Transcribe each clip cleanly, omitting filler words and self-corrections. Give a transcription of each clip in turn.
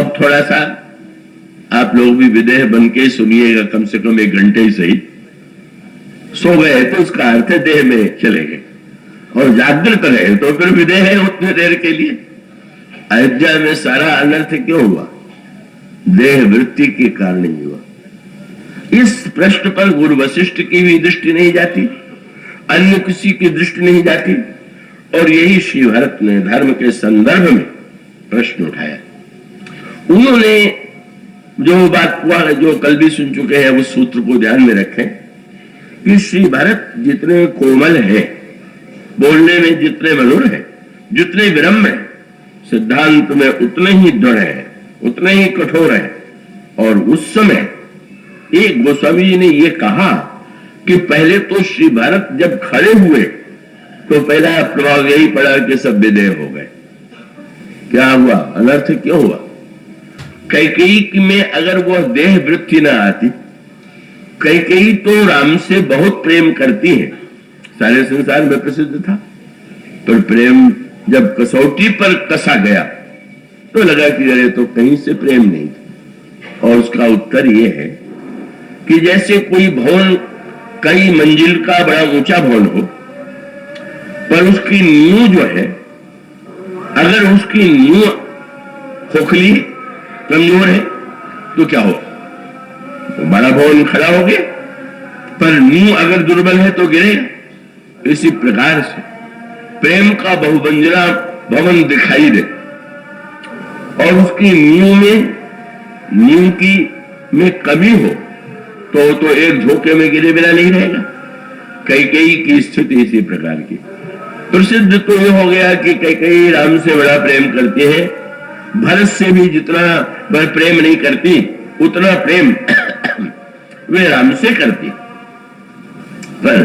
अब थोड़ा सा आप लोग भी विदेह बन के सुनिएगा, कम से कम 1 घंटे ही सही। सो गए तो उसका अर्थ है देह में चले गए, और जागृत रहे तो फिर विदेह है उतने देर के लिए। अयोध्या में सारा अनर्थ क्यों हुआ? देह वृत्ति के कारण ही हुआ। इस प्रश्न पर गुरु वशिष्ठ की भी दृष्टि नहीं जाती, अन्य किसी की दृष्टि नहीं जाती, और यही श्री भरत ने धर्म के संदर्भ में प्रश्न उठाया। उन्होंने जो बात हुआ, जो कल भी सुन चुके हैं, उस सूत्र को ध्यान में रखें कि श्री भरत जितने कोमल है, बोलने में जितने मधुर है, जितने विनम्र है, सिद्धांत में उतने ही दृढ़ है, उतने ही कठोर है। और उस समय एक गोस्वामी जी ने यह कहा कि पहले तो श्री भरत जब खड़े हुए तो पहला प्रभाव यही पड़ा कि सब विदेह हो गए। क्या हुआ? अनर्थ क्यों हुआ? कैकेयी में अगर वह देह वृत्ति न आती, कैकेयी तो राम से बहुत प्रेम करती है, सारे संसार में प्रसिद्ध था, पर प्रेम जब कसौटी पर कसा गया तो लगा कि अरे तो कहीं से प्रेम नहीं था। और उसका उत्तर यह है कि जैसे कोई भवन कई मंजिल का बड़ा ऊंचा भवन हो, पर उसकी नींव जो है, अगर उसकी नींव खोखली कमजोर है तो क्या हो? बड़ा भवन खड़ा हो गया, पर नींव अगर दुर्बल है तो गिरेगा। इसी प्रकार से प्रेम का बहुमंजिला भवन दिखाई दे और उसकी नींव की में कमी हो तो एक झोंके में गिरे बिना नहीं रहेगा। कैकेयी की स्थिति इसी प्रकार की। प्रसिद्ध तो यह हो गया कि कैकेयी राम से बड़ा प्रेम करती है, भरत से भी जितना वह प्रेम नहीं करती उतना प्रेम वे राम से करती। पर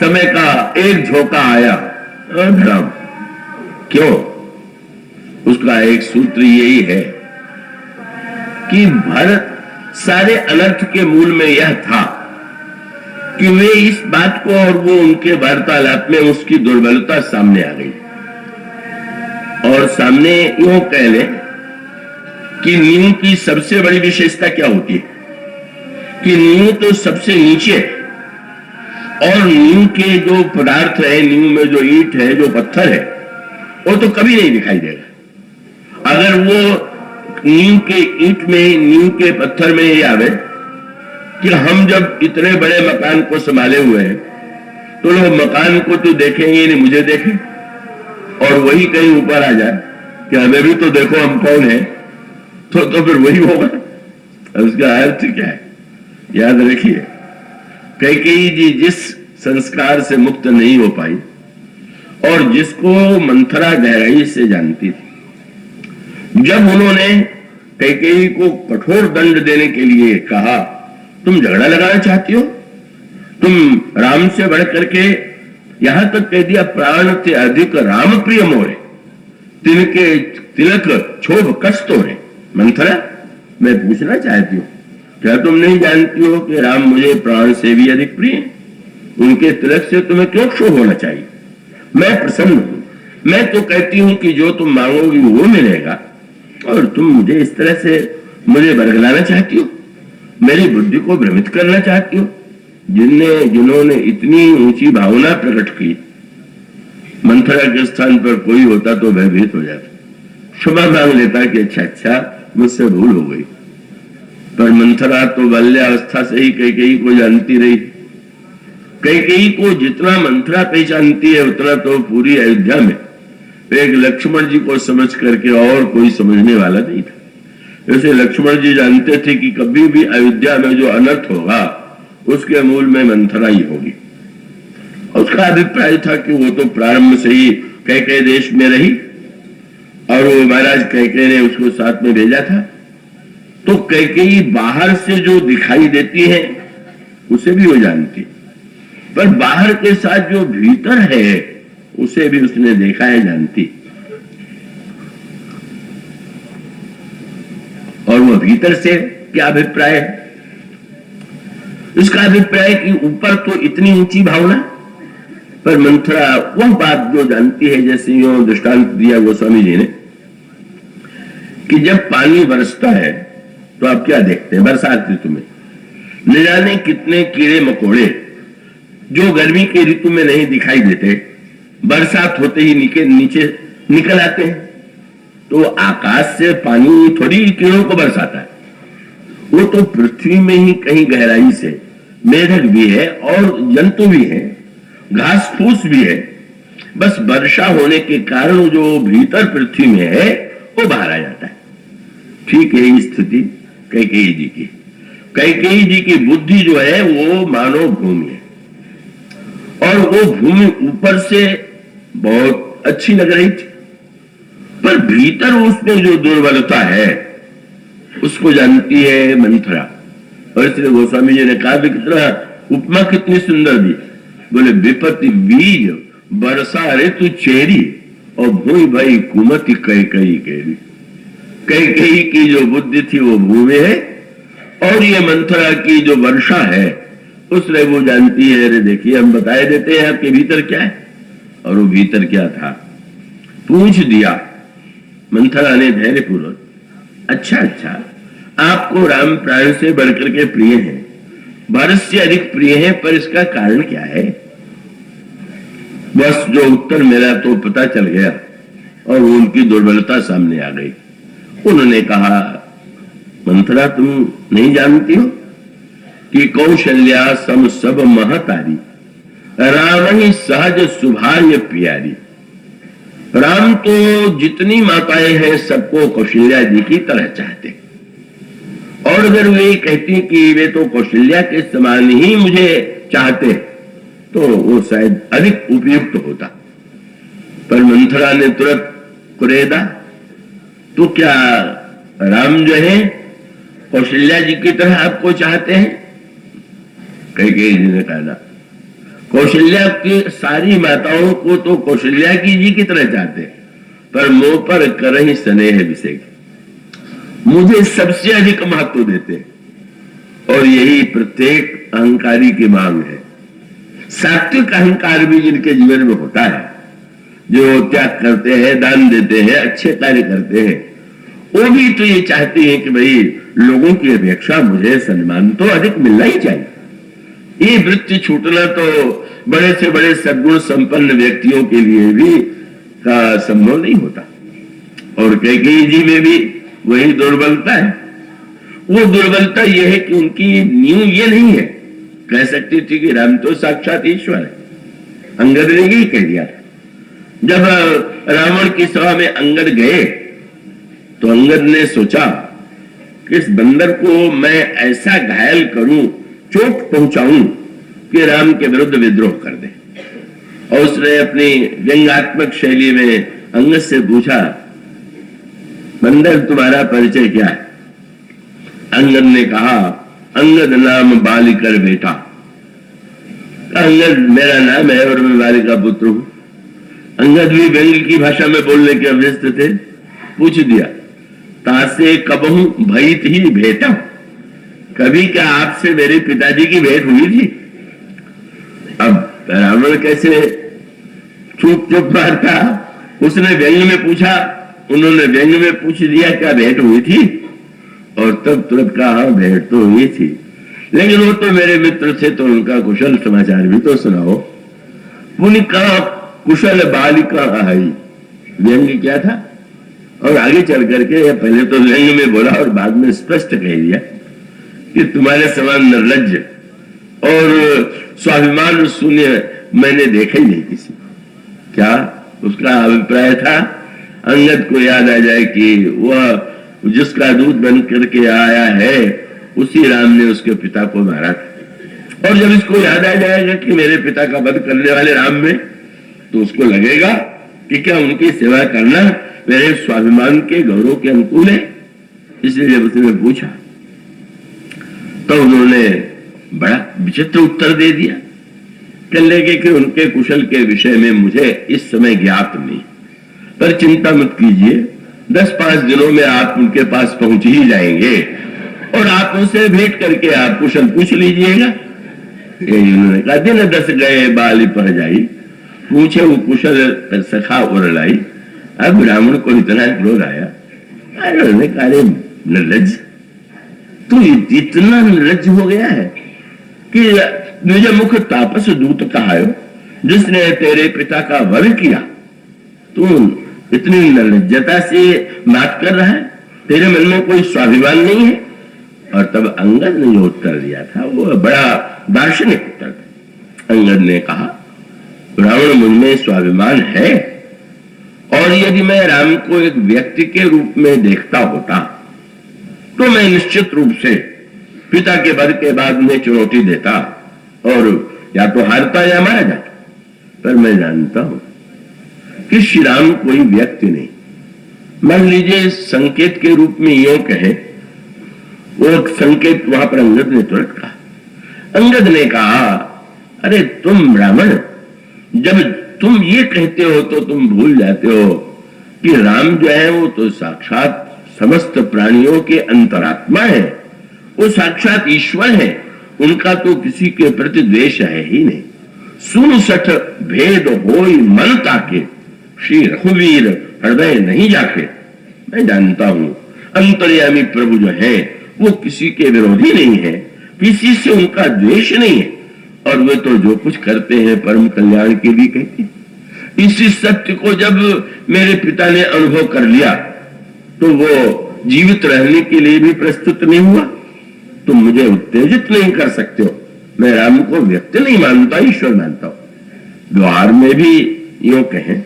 समय का एक झोंका आया राम, क्यों? उसका एक सूत्र यही है कि भरत सारे अनर्थ के मूल में यह था कि वे इस बात को, और वो उनके वार्तालाप में उसकी दुर्बलता सामने आ गई। और सामने यूं कह ले कि नींव की सबसे बड़ी विशेषता क्या होती है कि नींव तो सबसे नीचे है, और नींव के जो पदार्थ है, नींव में जो ईंट है, जो पत्थर है, वो तो कभी नहीं दिखाई देगा। अगर वो नींव के ईंट में, नींव के पत्थर में ये आवे कि हम जब इतने बड़े मकान को संभाले हुए हैं तो लोग मकान को तो देखेंगे नहीं, मुझे देखें, और वही कहीं ऊपर आ जाए कि हमें भी तो देखो हम कौन है, तो फिर वही होगा। उसका अर्थ क्या है? याद रखिए, कैकेयी जी जिस संस्कार से मुक्त नहीं हो पाई और जिसको मंथरा गहराई से जानती थी, जब उन्होंने कैकेयी को कठोर दंड देने के लिए कहा, तुम झगड़ा लगाना चाहती हो, तुम राम से बढ़ करके, यहां तक कह दिया प्राण से अधिक राम प्रिय मोरे, तिनके तिलक क्षोभ कष्ट हो रहे। मंथरा, मैं पूछना चाहती हूँ, क्या तुम नहीं जानती हो कि राम मुझे प्राण से भी अधिक प्रिय है? उनके तिलक से तुम्हें क्यों क्षोभ होना चाहिए? मैं प्रसन्न हूं। मैं तो कहती हूं कि जो तुम मांगोगी वो मिलेगा, और तुम मुझे इस तरह से मुझे बरगलाना चाहती हो, मेरी बुद्धि को भ्रमित करना चाहती हो। जिन्होंने इतनी ऊंची भावना प्रकट की, मंथरा के स्थान पर कोई होता तो भयभीत हो जाता, क्षमा मांग लेता कि अच्छा मुझसे भूल हो गई। पर मंथरा तो बाल्यावस्था से ही कैकेयी को जानती रही। कैकेयी को जितना मंथरा पहचानती है उतना तो पूरी अयोध्या में एक लक्ष्मण जी को समझ करके और कोई समझने वाला नहीं था। जैसे लक्ष्मण जी जानते थे कि कभी भी अयोध्या में जो अनर्थ होगा उसके मूल में मंथरा ही होगी। उसका अभिप्राय था कि वो तो प्रारंभ से ही कैकेयी देश में रही और वो महाराज कैकेयी ने उसको साथ में भेजा था। तो कैकेयी बाहर से जो दिखाई देती है उसे भी वो जानती, पर बाहर के साथ जो भीतर है उसे भी उसने देखा है, जानती। और वो भीतर से क्या अभिप्राय है? उसका अभिप्राय कि ऊपर तो इतनी ऊंची भावना, पर मंथरा वह बात जो जानती है, जैसे यो दृष्टांत दिया गोस्वामी जी ने कि जब पानी बरसता है तो आप क्या देखते हैं बरसात ऋतु में? न जाने कितने कीड़े मकोड़े जो गर्मी के ऋतु में नहीं दिखाई देते, बरसात होते ही नीचे निकल आते हैं। तो आकाश से पानी थोड़ी कीड़ों को बरसाता है, वो तो पृथ्वी में ही कहीं गहराई से मेढक भी है और जंतु भी है, घास फूस भी है। बस वर्षा होने के कारण जो भीतर पृथ्वी में है वो बाहर आ जाता है। ठीक यही स्थिति कैकेयी जी की। कैकेयी जी की बुद्धि जो है वो मानव भूमि है, और वो भूमि ऊपर से बहुत अच्छी लग रही थी, पर भीतर उसमें जो दुर्बलता है उसको जानती है मंथरा। और इसलिए गोस्वामी जी ने कहा भी कितना उपमा कितनी सुंदर दी। बोले विपत्ति बीज बरसा ऋतु चेरी और भूमि भाई कुमति कैकेयी केरी। कैकेयी की जो बुद्धि थी वो भूमि है, और ये मंथरा की जो वर्षा है उसने वो जानती है। अरे देखिए हम बताए देते हैं आपके भीतर क्या है। और वो भीतर क्या था पूछ दिया मंथरा ने धैर्यपूर्वक। अच्छा, आपको राम प्राण से बढ़कर के प्रिय है, भारत से अधिक प्रिय है, पर इसका कारण क्या है? बस जो उत्तर मेरा तो पता चल गया और उनकी दुर्बलता सामने आ गई। उन्होंने कहा मंथरा तुम नहीं जानती हो कि कौशल्या सम सब महतारी, रावणी सहज सुभाग्य प्यारी। राम तो जितनी माताएं हैं सबको कौशल्या जी की तरह चाहते, और अगर वे कहती कि वे तो कौशल्या के समान ही मुझे चाहते तो वो शायद अधिक उपयुक्त होता। पर मंथरा ने तुरंत कुरेदा, तो क्या राम जो है कौशल्या जी की तरह आपको चाहते हैं? कैकेयी जी ने कहा कौशल्या की सारी माताओं को तो कौशल्या की जी की तरह चाहते, पर मुंह पर करही स्नेह विषय मुझे सबसे अधिक महत्व देते, और यही प्रत्येक अहंकारी की मांग है। सात्विक अहंकार भी जिनके जीवन में होता है, जो त्याग करते हैं, दान देते हैं, अच्छे कार्य करते हैं, वो भी तो ये चाहते हैं कि भाई लोगों की अपेक्षा मुझे सम्मान तो अधिक मिलना ही चाहिए। ये वृत्ति छूटना तो बड़े से बड़े सद्गुण संपन्न व्यक्तियों के लिए भी का संभव नहीं होता। और कैकेयी जी में भी वही दुर्बलता है। वो दुर्बलता यह है कि उनकी नींव ये नहीं है। कह सकती थी कि राम तो साक्षात ईश्वर है, अंगद ने यही कह दिया। जब रावण की सभा में अंगद गए तो अंगद ने सोचा कि इस बंदर को मैं ऐसा घायल करूं, चोट पहुंचाऊं कि राम के विरुद्ध विद्रोह कर दे। और उसने अपनी व्यंग्यात्मक शैली में अंगद से पूछा, बंदर तुम्हारा परिचय क्या है? अंगद ने कहा, अंगद नाम बालिकर बेटा। अंगद मेरा नाम है और मैं बालिका पुत्र हूं। अंगद भी व्यंग्य की भाषा में बोलने के अभ्यस्त थे। पूछ दिया, तासे कबहू भईत ही भेटा, कभी क्या आपसे मेरे पिताजी की भेंट हुई थी? अब रावण कैसे चुप मारता, उसने व्यंग्य में पूछा, उन्होंने व्यंग्य में पूछ दिया क्या भेंट हुई थी? और तब तुरंत कहा भेंट तो हुई थी, लेकिन वो तो मेरे मित्र थे तो उनका कुशल समाचार भी तो सुनाओ। पुण्य कहा कुशल बालिका आई। व्यंग्य क्या था? और आगे चल करके पहले तो व्यंग्य में बोला और बाद में स्पष्ट कह दिया कि तुम्हारे समान निर्लज्ज और स्वाभिमान शून्य मैंने देखा ही नहीं किसी। क्या उसका अभिप्राय था? अंगद को याद आ जाए कि वह जिसका दूध बन करके आया है उसी राम ने उसके पिता को मारा था। और जब इसको याद आ जाएगा कि मेरे पिता का वध करने वाले राम में, तो उसको लगेगा कि क्या उनकी सेवा करना मेरे स्वाभिमान के गौरव के अनुकूल है। इसलिए जब उसने पूछा तो उन्होंने बड़ा विचित्र उत्तर दे दिया। कह लगे कि उनके कुशल के विषय में मुझे इस समय ज्ञात नहीं, पर चिंता मत कीजिए, 10-5 दिनों में आप उनके पास पहुंच ही जाएंगे और आप उनसे भेंट करके आप कुशल पूछ लीजिएगा। उन्होंने कहा, दिन 10 गए बाली पर जाई, पूछे वो कुशल सखा और लाई। अब ब्राह्मण को इतना क्रोध आया, अरे उन्होंने कहा, अरे निर्लज्ज, तू इतना निर्लज्ज हो गया है कि निज मुख तापस दूत कहायो, जिसने तेरे पिता का वध किया, तू इतनी निर्लज्जता से बात कर रहा है, तेरे मन में कोई स्वाभिमान नहीं है। और तब अंगद ने जो उत्तर दिया था वो बड़ा दार्शनिक उत्तर था। अंगद ने कहा, रावण मुझ में स्वाभिमान है, और यदि मैं राम को एक व्यक्ति के रूप में देखता होता तो मैं निश्चित रूप से पिता के वध के बाद में चुनौती देता और या तो हारता या मारा जाता। पर मैं जानता हूं कि श्री राम कोई व्यक्ति नहीं। मान लीजिए संकेत के रूप में यो कहे, वो संकेत वहां पर अंगद ने तुरंत कहा। अंगद ने कहा, अरे तुम ब्राह्मण, जब तुम ये कहते हो तो तुम भूल जाते हो कि राम जो है वो तो साक्षात समस्त प्राणियों के अंतरात्मा है, वो साक्षात ईश्वर है, उनका तो किसी के प्रति द्वेष है ही नहीं। सुन सठ भेद होई मन ताके, श्री रघुवीर हृदय नहीं जाके। मैं जानता हूं अंतर्यामी प्रभु जो है वो किसी के विरोधी नहीं है, किसी से उनका द्वेष नहीं है, और वे तो जो कुछ करते हैं परम कल्याण के लिए कहते हैं। इसी सत्य को जब मेरे पिता ने अनुभव कर लिया तो वो जीवित रहने के लिए भी प्रस्तुत नहीं हुआ। तुम मुझे उत्तेजित नहीं कर सकते हो। मैं राम को व्यक्ति नहीं मानता, ईश्वर मानता हूं। व्यवहार में भी यूं कहें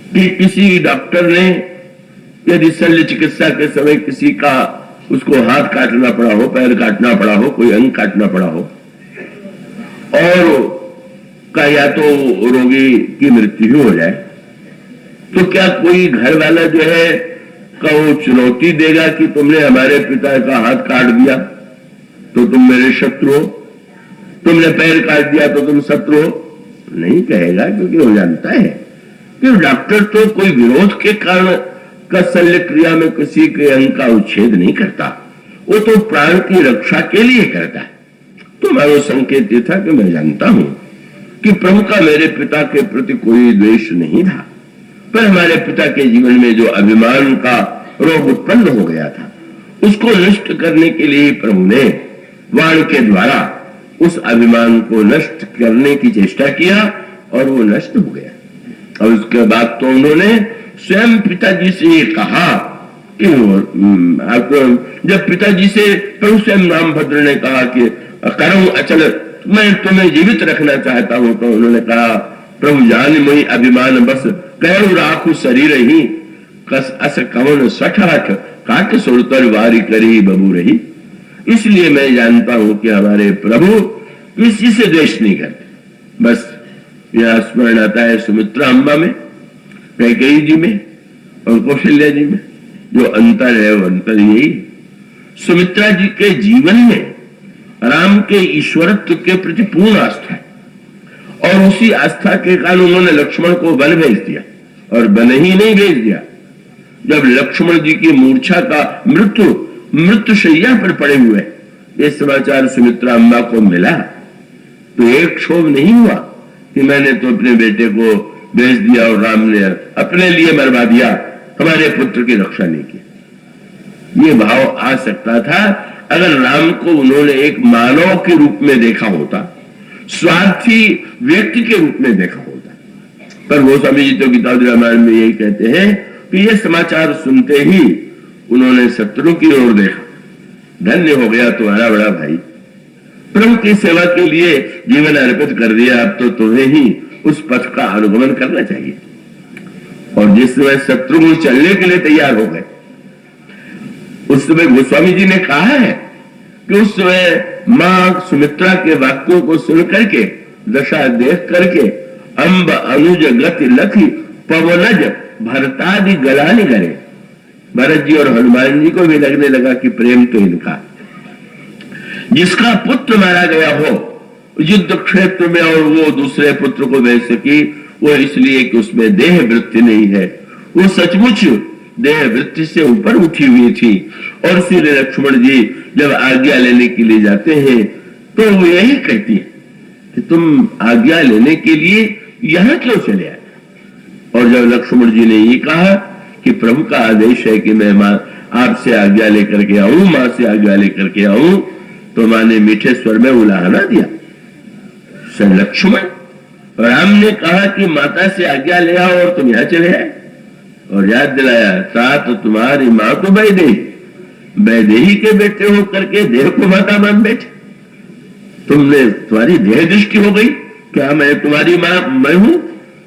कि किसी डॉक्टर ने यदि शल्य चिकित्सा के समय किसी का उसको हाथ काटना पड़ा हो, पैर काटना पड़ा हो, कोई अंग काटना पड़ा हो, और का या तो रोगी की मृत्यु हो जाए, तो क्या कोई घर वाला जो है का वो चुनौती देगा कि तुमने हमारे पिता का हाथ काट दिया तो तुम मेरे शत्रु हो, तुमने पैर काट दिया तो तुम शत्रु हो? नहीं कहेगा, क्योंकि वो जानता है कि डॉक्टर तो कोई विरोध के कारण का शल्य क्रिया में किसी के अंग का उच्छेद नहीं करता, वो तो प्राण की रक्षा के लिए करता है। तो मेरा संकेत ये था कि मैं जानता हूं कि प्रभु का मेरे पिता के प्रति कोई द्वेष नहीं था, पर हमारे पिता के जीवन में जो अभिमान का रोग उत्पन्न हो गया था उसको नष्ट करने के लिए प्रभु ने वाण के द्वारा उस अभिमान को नष्ट करने की चेष्टा किया और वो नष्ट हो गया। और उसके बाद तो उन्होंने स्वयं पिताजी से ये कहा कि जब पिताजी से प्रभु स्वयं रामभद्र ने कहा कि करूं अचल, मैं तुम्हें जीवित रखना चाहता हूं, तो उन्होंने कहा, प्रभु जान मोहि अभिमान बस, कहू राखू शरीर ही, कस अस कवन सठाठ, काट सुरतर वारी करी बबू रही। इसलिए मैं जानता हूं कि हमारे प्रभु किसी से द्वेष नहीं करते। बस यह स्मरण आता है सुमित्रा अम्बा में, कैकेयी जी में और कौशल्या जी में। जो अंतर है वो अंतर यही। सुमित्रा जी के जीवन में राम के ईश्वरत्व के प्रति पूर्ण आस्था है, और उसी आस्था के कारण उन्होंने लक्ष्मण को वन भेज दिया, और वन ही नहीं भेज दिया। जब लक्ष्मण जी की मूर्छा का मृत्यु शैया पर पड़े हुए ये समाचार सुमित्रा अम्बा को मिला तो एक क्षोभ नहीं हुआ कि मैंने तो अपने बेटे को भेज दिया और राम ने अपने लिए मरवा दिया, हमारे पुत्र की रक्षा नहीं की। ये भाव आ सकता था अगर राम को उन्होंने एक मानव के रूप में देखा होता, स्वार्थी व्यक्ति के रूप में देखा होता। पर गोस्वामी जी तो गीता रामायण में यही कहते हैं कि ये समाचार सुनते ही उन्होंने शत्रु की ओर देखा, धन्य हो गया तुम्हारा बड़ा भाई, प्रभु की सेवा के लिए जीवन अर्पित कर दिया, अब तो तुम्हें ही उस पथ का अनुगमन करना चाहिए। और जिस समय शत्रु चलने के लिए तैयार हो गए, उस समय गोस्वामी जी ने कहा है कि उस समय मां सुमित्रा के वाक्यों को सुन करके, दशा देख करके, अंब अनुज गति लखी पवनज भरतादि गलानी करे। भरत जी और हनुमान जी को भी लगने लगा कि प्रेम तो इनका, जिसका पुत्र मारा गया हो युद्ध क्षेत्र में और वो दूसरे पुत्र को भेज सकी, वो इसलिए कि उसमें देह वृत्ति नहीं है, वो सचमुच देह वृत्ति से ऊपर उठी हुई थी। और श्री लक्ष्मण जी जब आज्ञा लेने के लिए जाते हैं तो वो यही कहती है कि तुम आज्ञा लेने के लिए यहां क्यों चले आए। और जब लक्ष्मण जी ने ये कहा कि प्रभु का आदेश है कि मैं मां आपसे आज्ञा लेकर के आऊं, मां से आज्ञा लेकर के आऊं, तो मां ने मीठे स्वर में उलाहना दिया। लक्ष्मण राम ने कहा कि माता से आज्ञा ले आओ और तुम यहां चले आए, और याद दिलाया तात तुम्हारी मां तो वैदेही के बेटे हो करके देह को माता मान बैठे। तुम्हारी देह दृष्टि हो गई, क्या मैं तुम्हारी मां मैं हूं?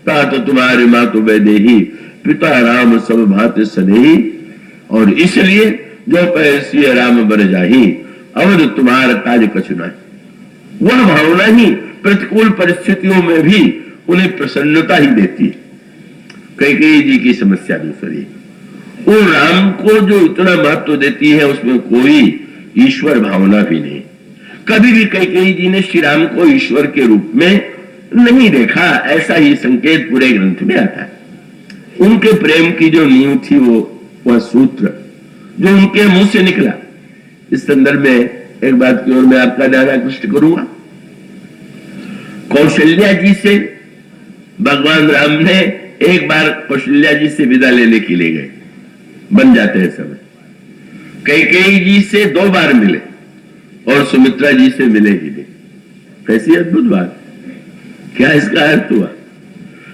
तात तुम्हारी मां तो वैदेही, पिता राम सब भांति सनेही, और इसलिए जो पैसी राम बर जाही, अवध तुम्हारा कार्य कछु नहीं। वह भावना ही प्रतिकूल परिस्थितियों में भी उन्हें प्रसन्नता ही देती है। कैकेयी जी की समस्या दूसरी, वो राम को जो इतना महत्व देती है उसमें कोई ईश्वर भावना भी नहीं। कभी भी कैकेयी जी ने श्री राम को ईश्वर के रूप में नहीं देखा, ऐसा ही संकेत पूरे ग्रंथ में आता है। उनके प्रेम की जो नींव थी वह सूत्र जो उनके मुंह से निकला। इस संदर्भ में एक बात की ओर मैं आपका ध्यान आकृष्ट करूंगा। कौशल्या जी से भगवान राम ने एक बार कौशल्या जी से विदा लेने के लिए गए, बन जाते हैं समय। कैकेयी जी से 2 बार मिले और सुमित्रा जी से मिले ही नहीं। कैसी अद्भुत बात, क्या इसका अर्थ हुआ?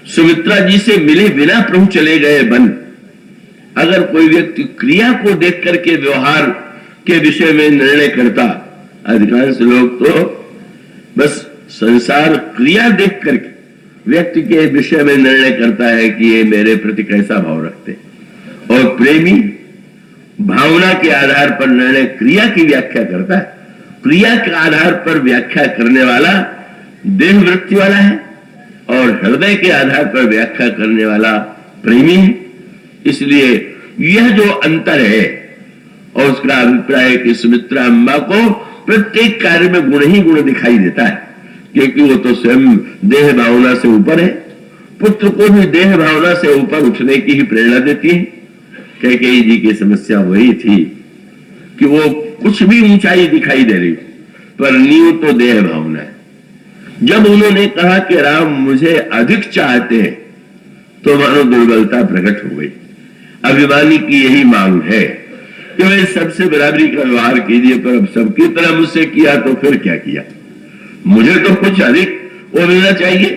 सुमित्रा जी से मिले बिना प्रभु चले गए वन। अगर कोई व्यक्ति क्रिया को देख करके व्यवहार के विषय में निर्णय करता, अधिकांश लोग तो बस संसार क्रिया देख करके व्यक्ति के विषय में निर्णय करता है कि ये मेरे प्रति कैसा भाव रखते, और प्रेमी भावना के आधार पर निर्णय क्रिया की व्याख्या करता है। क्रिया के आधार पर व्याख्या करने वाला देह वृत्ति वाला है और हृदय के आधार पर व्याख्या करने वाला प्रेमी है। इसलिए यह जो अंतर है, और उसका अभिप्राय है कि सुमित्रा अम्मा को प्रत्येक कार्य में गुण ही गुण दिखाई देता है, क्योंकि वो तो स्वयं देह भावना से ऊपर है। पुत्र को भी देह भावना से ऊपर उठने की ही प्रेरणा देती है। कैकेयी जी की समस्या वही थी कि वो कुछ भी ऊंचाई दिखाई दे रही, पर नींव तो देह भावना है। जब उन्होंने कहा कि राम मुझे अधिक चाहते हैं, तो मानो दुर्बलता प्रकट हो गई। अभिमानी की यही मांग है कि वे सबसे बराबरी का व्यवहार कीजिए, पर अब सबकी तरह मुझसे किया तो फिर क्या किया, मुझे तो कुछ अधिक वो मिलना चाहिए।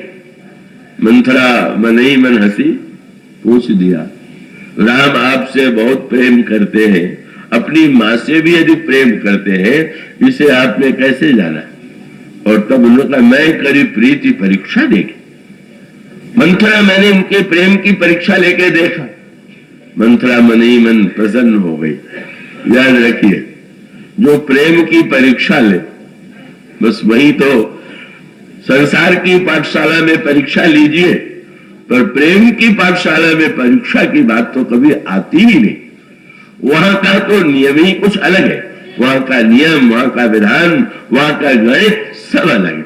मंथरा मन ही मन हंसी पूछ दिया, राम आपसे बहुत प्रेम करते हैं, अपनी मां से भी अधिक प्रेम करते हैं, इसे आपने कैसे जाना? और तब उन्होंने कहा, मैं करी प्रीति परीक्षा देखी। मंथरा, मैंने उनके प्रेम की परीक्षा लेके देखा। मंथरा मन ही मन प्रसन्न हो गई। याद रखिए, जो प्रेम की परीक्षा ले, बस वही तो संसार की पाठशाला में परीक्षा लीजिए, पर प्रेम की पाठशाला में परीक्षा की बात तो कभी आती ही नहीं। वहां का तो नियम ही कुछ अलग है, वहां का नियम, वहां का विधान, वहां का गणित सब अलग है।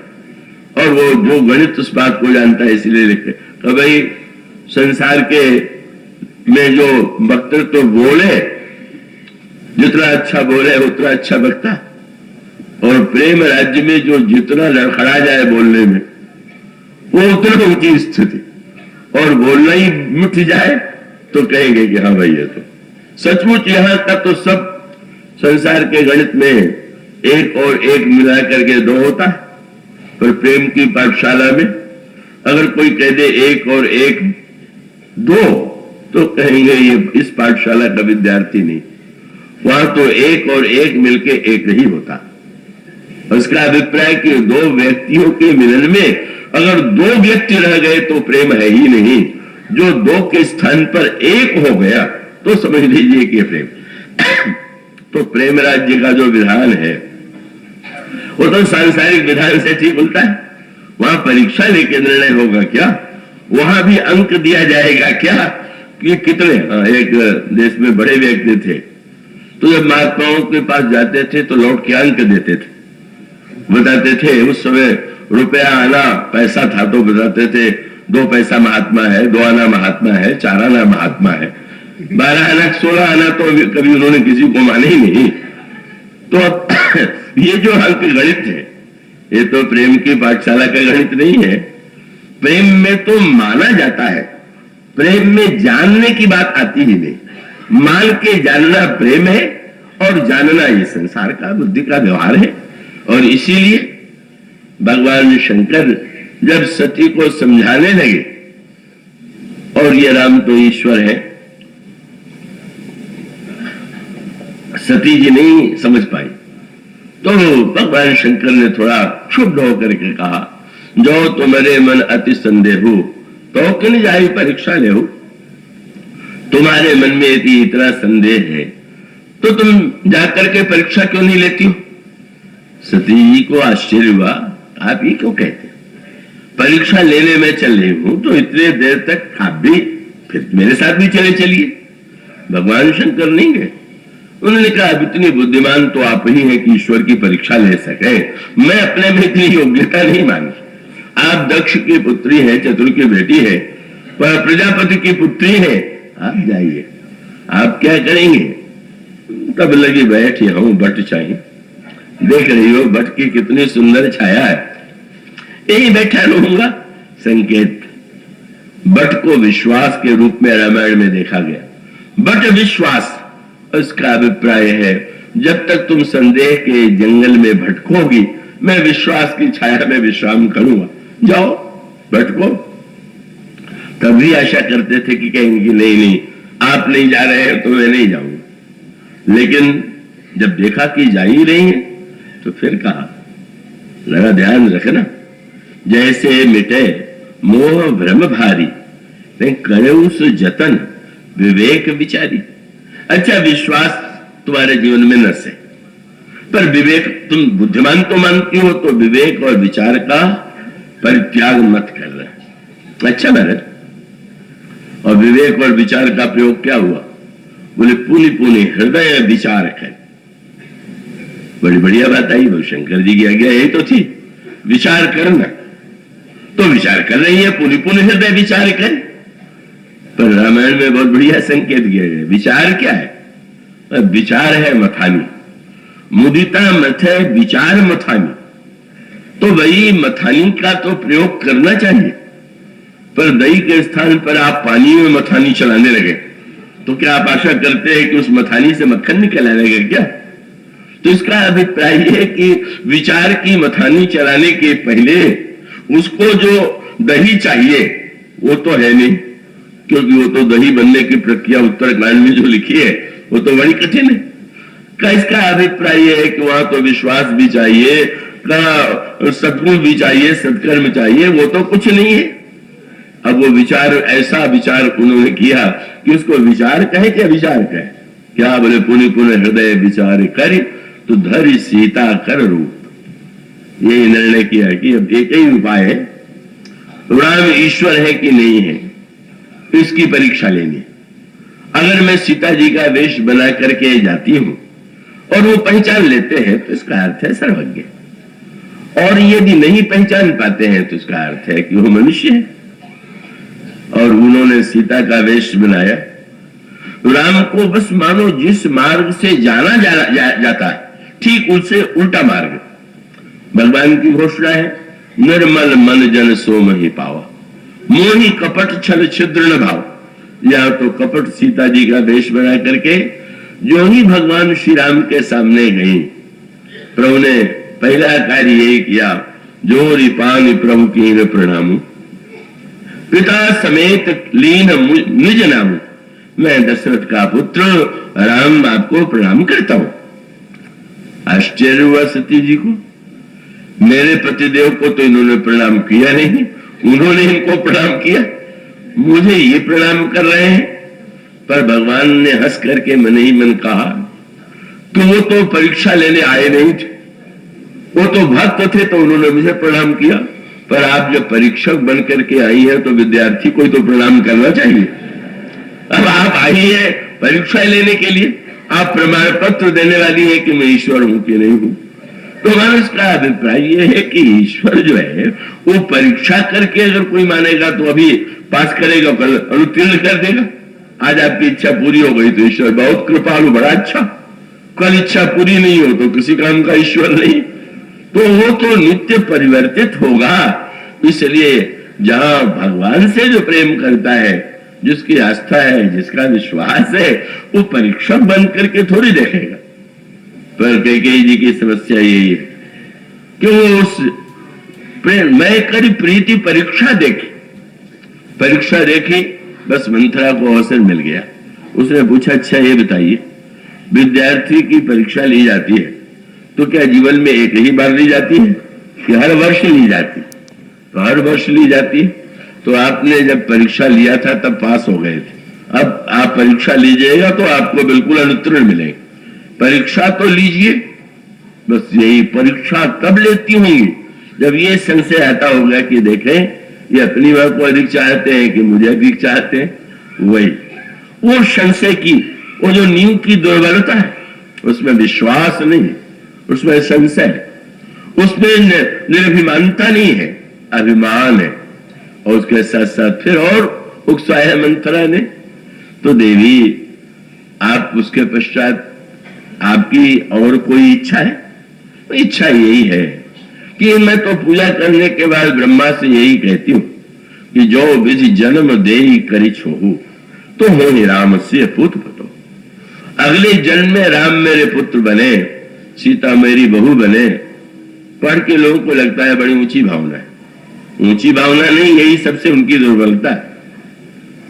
और वो जो गणित उस बात को जानता है, इसलिए लिखे तो भाई संसार के में जो वक्तृत्व बोले, जितना अच्छा बोले उतना अच्छा वक्ता, और प्रेम राज्य में जो जितना लड़खड़ा जाए बोलने में, वो उतना ऊंची स्थिति, और बोलना ही मिट जाए तो कहेंगे कि हाँ भाई ये तो सचमुच। यहां तक तो सब संसार के गणित में 1 और 1 मिला करके 2 होता है, पर प्रेम की पाठशाला में अगर कोई कह दे 1 और 1 2, तो कहेंगे ये इस पाठशाला का विद्यार्थी नहीं। वहां तो 1 और 1 मिलके 1 ही होता। उसका अभिप्राय कि 2 व्यक्तियों के मिलन में अगर 2 व्यक्ति रह गए तो प्रेम है ही नहीं। जो 2 के स्थान पर 1 हो गया तो समझ लीजिए कि प्रेम। तो प्रेम राज्य का जो विधान है वो तो सांसारिक विधान से ठीक उल्टा है। वहां परीक्षा लेके निर्णय होगा क्या, वहां भी अंक दिया जाएगा क्या कि कितने। एक देश में बड़े व्यक्ति थे, तो जब महात्माओं के पास जाते थे तो लौट के अंक देते थे, बताते थे। उस समय रुपया आना पैसा था तो बताते थे 2 पैसा महात्मा है, 2 आना महात्मा है, 4 आना महात्मा है, 12 आना 16 आना तो कभी उन्होंने किसी को माने ही नहीं। तो ये जो अंक गणित है, ये तो प्रेम की पाठशाला का गणित नहीं है। प्रेम में तो माना जाता है प्रेम में जानने की बात आती ही नहीं। मान के जानना प्रेम है और जानना ये संसार का बुद्धि का व्यवहार है। और इसीलिए भगवान शंकर जब सती को समझाने लगे, और ये राम तो ईश्वर है, सती जी नहीं समझ पाई, तो भगवान शंकर ने थोड़ा क्षुब्ध होकर के कहा, जो तुम्हारे मन अति संदेह हो तो किन जाई परीक्षा ले हो। तुम्हारे मन में यदि इतना संदेह है तो तुम जाकर के परीक्षा क्यों नहीं लेती हो। सती जी को आश्चर्य हुआ, आप ये क्यों कहते, परीक्षा लेने में चल रही हूं तो इतने देर तक आप भी फिर मेरे साथ भी चले चलिए। भगवान शंकर नहीं गए। उन्होंने कहा, अब इतनी बुद्धिमान तो आप ही हैं कि ईश्वर की परीक्षा ले सके, मैं अपने में इतनी योग्यता नहीं मानी। आप दक्ष की पुत्री है, चतुर की बेटी है, पर प्रजापति की पुत्री है, आप जाइए, आप क्या करेंगे। तब लगी बैठी हूं, बट चाहिए, देख रही हो बट की कितनी सुंदर छाया है, यही बैठा रहूंगा। संकेत बट को विश्वास के रूप में रामायण में देखा गया। बट विश्वास, उसका अभिप्राय है जब तक तुम संदेह के जंगल में भटकोगी मैं विश्वास की छाया में विश्राम करूंगा, जाओ भटको। तभी आशा करते थे कि कहेंगे नहीं नहीं आप नहीं जा रहे हैं तो मैं नहीं जाऊंगा, लेकिन जब देखा कि जा ही रही है तो फिर कहा, लगा ध्यान रखना, जैसे मिटे मोह भ्रम भारी करे उस जतन विवेक विचारी। अच्छा, विश्वास तुम्हारे जीवन में नस है, पर विवेक, तुम बुद्धिमान तो मानती हो तो विवेक और विचार का परित्याग मत कर रहे। अच्छा महाराज, और विवेक और विचार का प्रयोग क्या हुआ, बोले पुनि पुनि हृदय विचार है। बड़ी बढ़िया बात आई, वो शंकर जी की आज्ञा यही तो थी, विचार करना, तो विचार कर रही है, पुनि पुनि हृदय विचार कर। पर रामायण में बहुत बढ़िया संकेत दिया गया, विचार क्या है, विचार है मथानी, मुदिता मथ है विचार मथानी। तो वही मथानी का तो प्रयोग करना चाहिए, पर दही के स्थान पर आप पानी में मथानी चलाने लगे तो क्या आप आशा करते हैं कि उस मथानी से मक्खन निकल आएगा क्या। तो इसका अभिप्राय है कि विचार की मथानी चलाने के पहले उसको जो दही चाहिए वो तो है नहीं, क्योंकि वो तो दही बनने की प्रक्रिया उत्तरकांड में जो लिखी है वो तो बड़ी कठिन है। का इसका अभिप्राय है कि वहां तो विश्वास भी चाहिए, का सद्गुण भी चाहिए, सत्कर्म चाहिए, वो तो कुछ नहीं है। अब वो विचार, ऐसा विचार उन्होंने किया कि उसको विचार कहे क्या विचार कहे, क्या बोले पुनि पुनि हृदय विचार करे तो धरि सीता कर रूप। ये निर्णय किया कि अब एक ही उपाय है, राम ईश्वर है कि नहीं है इसकी परीक्षा लेनी। अगर मैं सीता जी का वेश बना करके जाती हूं और वो पहचान लेते हैं तो इसका अर्थ है सर्वज्ञ, और यदि नहीं पहचान पाते हैं तो इसका अर्थ है कि वो मनुष्य है। और उन्होंने सीता का वेश बनाया, राम को बस मानो जिस मार्ग से जाना जाता है ठीक उससे उल्टा मार्ग। भगवान की घोषणा है, निर्मल मन जन सो महि पावा, मोहि कपट छल छिद्र न भाव। या तो कपट सीता जी का वेश बना करके जो ही भगवान श्री राम के सामने गई, प्रभु ने पहला कार्य यही किया, जोरी पानी प्रभु की न प्रणाम, पिता समेत लीन निज नाम, मैं दशरथ का पुत्र राम आपको प्रणाम करता हूं। आश्चर्य हुआ सती जी को, मेरे पतिदेव को तो इन्होंने प्रणाम किया नहीं, उन्होंने इनको प्रणाम किया, मुझे ये प्रणाम कर रहे हैं। पर भगवान ने हंस करके मन ही मन कहा कि वो तो परीक्षा लेने आए नहीं थे, वो तो भक्त थे तो उन्होंने मुझे प्रणाम किया, पर आप जब परीक्षक बन करके आई है तो विद्यार्थी को तो प्रणाम करना चाहिए। अब आप आई है परीक्षा लेने के लिए, आप प्रमाण पत्र देने वाली है कि मैं ईश्वर हूं कि नहीं हूं। तो हमारा इसका अभिप्राय यह है कि ईश्वर जो है वो परीक्षा करके अगर कोई मानेगा तो अभी पास करेगा, कल अनुत्तीर्ण कर देगा। आज आपकी इच्छा पूरी हो गई तो ईश्वर बहुत कृपालु, बड़ा अच्छा, कल इच्छा पूरी नहीं हो तो किसी काम का ईश्वर नहीं, तो वो तो नित्य परिवर्तित होगा। इसलिए जहां भगवान से जो प्रेम करता है जिसकी आस्था है, जिसका विश्वास है, वो परीक्षक बन करके थोड़ी देखेगा। पर कैकेयी जी की समस्या यही है कि वो उस मैं करी प्रीति परीक्षा देखी, बस मंथरा को अवसर मिल गया। उसने पूछा, अच्छा ये बताइए, विद्यार्थी की परीक्षा ली जाती है तो क्या जीवन में एक ही बार ली जाती है कि हर वर्ष ली जाती? तो हर वर्ष ली जाती है। तो आपने जब परीक्षा लिया था तब पास हो गए थे, अब आप परीक्षा लीजिएगा तो आपको बिल्कुल अनुत्तीर्ण मिलेंगे। परीक्षा तो लीजिए, बस यही परीक्षा तब लेती होंगी जब ये संशय आता होगा कि देखें ये अपनी बात को अधिक चाहते हैं कि मुझे अधिक चाहते हैं। वही वो संशय की, वो जो नींव की दुर्बलता है, उसमें विश्वास नहीं, उसमें संशय, उसमें निर्भिमानता नहीं है, अभिमान है। और उसके साथ साथ फिर और उकसाया मंथरा ने, तो देवी आप उसके पश्चात आपकी और कोई इच्छा है? तो इच्छा यही है कि मैं तो पूजा करने के बाद ब्रह्मा से यही कहती हूं कि जो विधि जन्म देई करी छोहू तो हो ही राम से पुत्र पतो। अगले जन्म में राम मेरे पुत्र बने, सीता मेरी बहू बने। पढ़ के लोगों को लगता है बड़ी ऊंची भावना है। ऊंची भावना नहीं, यही सबसे उनकी दुर्बलता है।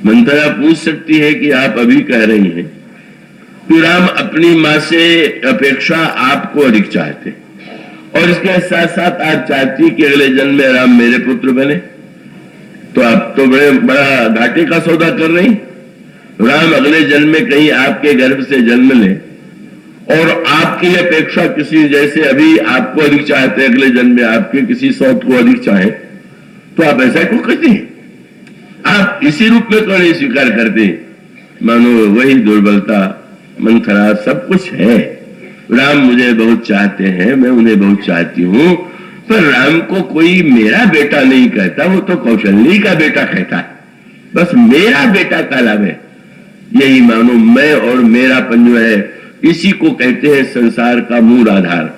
मंथरा पूछ सकती है कि आप अभी कह रही हैं कि राम अपनी मां से अपेक्षा आपको अधिक चाहते, और इसके साथ साथ आप चाहती कि अगले जन्म में राम मेरे पुत्र बने, तो आप तो बड़ा घाटे का सौदा कर रही। राम अगले जन्म में कहीं आपके गर्भ से जन्म ले और आपकी अपेक्षा किसी, जैसे अभी आपको अधिक चाहते, अगले जन्म में आपके किसी सौत को अधिक चाहे, तो आप ऐसा क्यों करते हैं? आप इसी रूप में क्यों नहीं स्वीकार करते? मानो वही दुर्बलता मंथरा सब कुछ है। राम मुझे बहुत चाहते हैं, मैं उन्हें बहुत चाहती हूं, पर राम को कोई मेरा बेटा नहीं कहता, वो तो कौशल्य का बेटा कहता है। बस मेरा बेटा कहलावे, यही मानो मैं और मेरापन जो है, इसी को कहते हैं संसार का मूल आधार।